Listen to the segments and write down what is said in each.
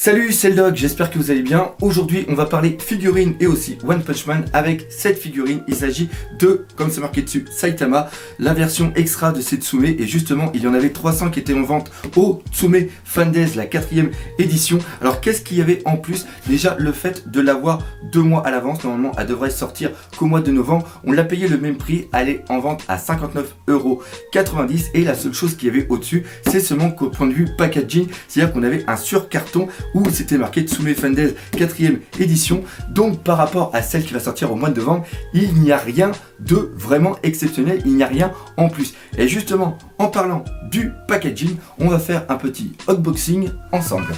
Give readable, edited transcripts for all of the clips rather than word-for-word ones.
Salut, c'est le Doc, j'espère que vous allez bien. Aujourd'hui, on va parler figurines et aussi One Punch Man avec cette figurine. Il s'agit de, comme c'est marqué dessus, Saitama, la version extra de ces Tsume. Et justement, il y en avait 300 qui étaient en vente au Tsume Fan Days, la 4e édition. Alors, qu'est-ce qu'il y avait en plus? Déjà, le fait de l'avoir 2 mois à l'avance. Normalement, elle devrait sortir qu'au mois de novembre. On l'a payé le même prix. Elle est en vente à 59,90 €. Et la seule chose qu'il y avait au-dessus, c'est seulement qu'au point de vue packaging, c'est-à-dire qu'on avait un surcarton où c'était marqué Tsume Fan Days 4e édition. Donc par rapport à celle qui va sortir au mois de novembre, il n'y a rien de vraiment exceptionnel, il n'y a rien en plus. Et justement, en parlant du packaging, on va faire un petit unboxing ensemble.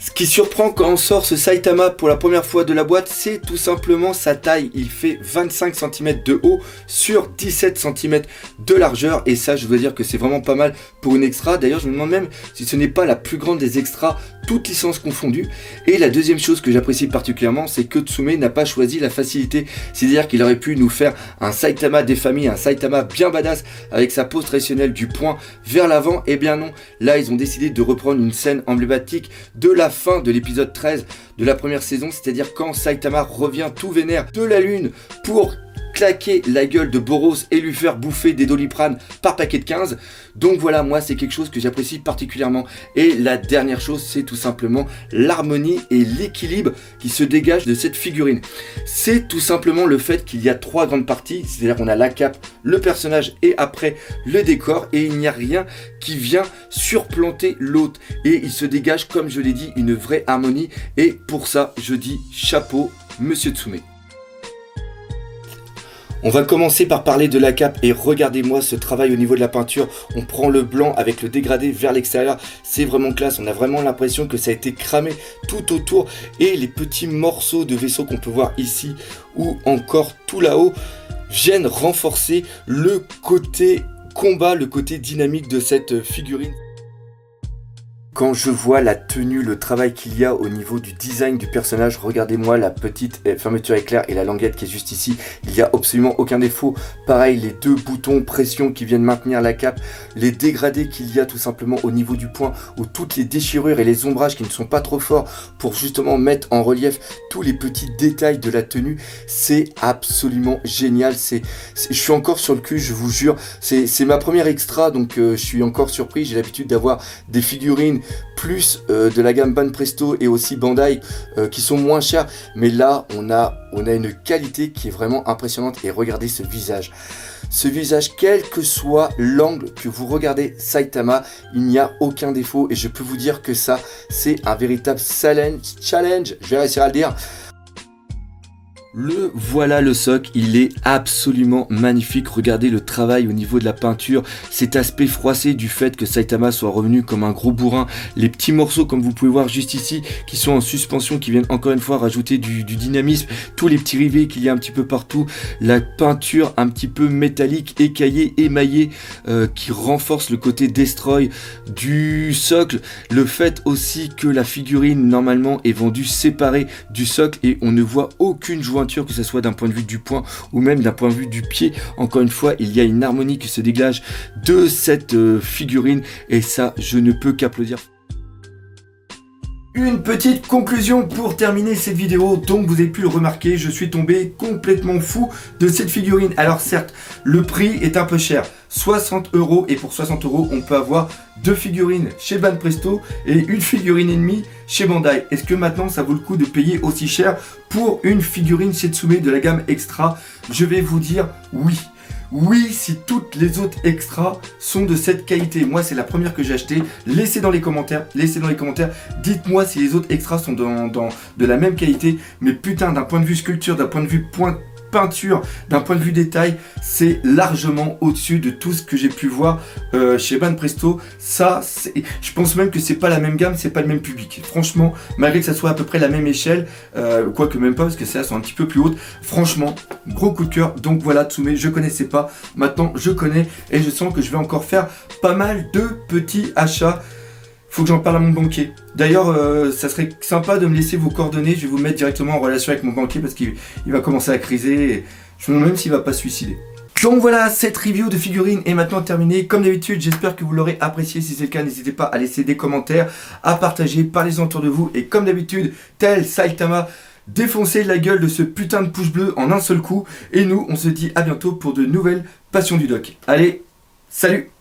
Ce qui surprend quand on sort ce Saitama pour la première fois de la boîte, c'est tout simplement sa taille. Il fait 25 cm de haut sur 17 cm de largeur. Et ça, je dois dire que c'est vraiment pas mal pour une extra. D'ailleurs, je me demande même si ce n'est pas la plus grande des extras, toutes licences confondues. Et la deuxième chose que j'apprécie particulièrement, c'est que Tsume n'a pas choisi la facilité. C'est-à-dire qu'il aurait pu nous faire un Saitama des familles, un Saitama bien badass avec sa pose traditionnelle du poing vers l'avant. Et bien non, là ils ont décidé de reprendre une scène emblématique de la fin de l'épisode 13 de la première saison, c'est-à-dire quand Saitama revient tout vénère de la lune pour claquer la gueule de Boros et lui faire bouffer des Doliprane par paquet de 15. Donc voilà, moi c'est quelque chose que j'apprécie particulièrement. Et la dernière chose, c'est tout simplement l'harmonie et l'équilibre qui se dégage de cette figurine. C'est tout simplement le fait qu'il y a 3 grandes parties, c'est-à-dire qu'on a la cape, le personnage et après le décor, et il n'y a rien qui vient surplanter l'autre. Et il se dégage, comme je l'ai dit, une vraie harmonie. Et pour ça, je dis chapeau, Monsieur Tsume. On va commencer par parler de la cape et regardez-moi ce travail au niveau de la peinture. On prend le blanc avec le dégradé vers l'extérieur, c'est vraiment classe. On a vraiment l'impression que ça a été cramé tout autour et les petits morceaux de vaisseau qu'on peut voir ici ou encore tout là-haut viennent renforcer le côté combat, le côté dynamique de cette figurine. Quand je vois la tenue, le travail qu'il y a au niveau du design du personnage, regardez-moi la petite fermeture éclair et la languette qui est juste ici. Il n'y a absolument aucun défaut. Pareil, les 2 boutons pression qui viennent maintenir la cape, les dégradés qu'il y a tout simplement au niveau du poing, ou toutes les déchirures et les ombrages qui ne sont pas trop forts pour justement mettre en relief tous les petits détails de la tenue. C'est absolument génial. Je suis encore sur le cul, je vous jure. C'est ma première extra, donc je suis encore surpris. J'ai l'habitude d'avoir des figurines plus de la gamme Banpresto et aussi Bandai qui sont moins chers, mais là on a une qualité qui est vraiment impressionnante. Et regardez ce visage, quel que soit l'angle que vous regardez Saitama, il n'y a aucun défaut et je peux vous dire que ça c'est un véritable challenge, je vais réussir à le dire. Voilà le soc, il est absolument magnifique. Regardez le travail au niveau de la peinture, cet aspect froissé du fait que Saitama soit revenu comme un gros bourrin. Les petits morceaux comme vous pouvez voir juste ici qui sont en suspension, qui viennent encore une fois rajouter du dynamisme. Tous les petits rivets qu'il y a un petit peu partout. La peinture un petit peu métallique, écaillée, émaillée qui renforce le côté destroy du socle. Le fait aussi que la figurine normalement est vendue séparée du socle et on ne voit aucune jointure, que ce soit d'un point de vue du poing ou même d'un point de vue du pied. Encore une fois, il y a une harmonie qui se dégage de cette figurine et ça, je ne peux qu'applaudir. Une petite conclusion pour terminer cette vidéo. Donc vous avez pu le remarquer, je suis tombé complètement fou de cette figurine. Alors certes, le prix est un peu cher, 60 € et pour 60 € on peut avoir deux figurines chez Banpresto et une figurine et demie chez Bandai. Est-ce que maintenant ça vaut le coup de payer aussi cher pour une figurine Setsume de la gamme Extra? Je vais vous dire oui. Oui, si toutes les autres extras sont de cette qualité. Moi, c'est la première que j'ai achetée. Laissez dans les commentaires. Dites-moi si les autres extras sont de la même qualité. Mais putain, d'un point de vue sculpture, d'un point de vue peinture, d'un point de vue détail, c'est largement au-dessus de tout ce que j'ai pu voir chez Banpresto. Ça, je pense même que c'est pas la même gamme, c'est pas le même public. Franchement, malgré que ça soit à peu près la même échelle, quoique même pas, parce que celles-là sont un petit peu plus hautes. Franchement, gros coup de cœur. Donc voilà, Tsume, je connaissais pas. Maintenant, je connais et je sens que je vais encore faire pas mal de petits achats. Faut que j'en parle à mon banquier. D'ailleurs, ça serait sympa de me laisser vos coordonnées. Je vais vous mettre directement en relation avec mon banquier parce qu'il va commencer à criser. Et je me demande même s'il va pas se suicider. Donc voilà, cette review de figurines est maintenant terminée. Comme d'habitude, j'espère que vous l'aurez apprécié. Si c'est le cas, n'hésitez pas à laisser des commentaires, à partager, parlez-en autour de vous. Et comme d'habitude, tel Saitama, défoncez la gueule de ce putain de pouce bleu en un seul coup. Et nous, on se dit à bientôt pour de nouvelles passions du doc. Allez, salut!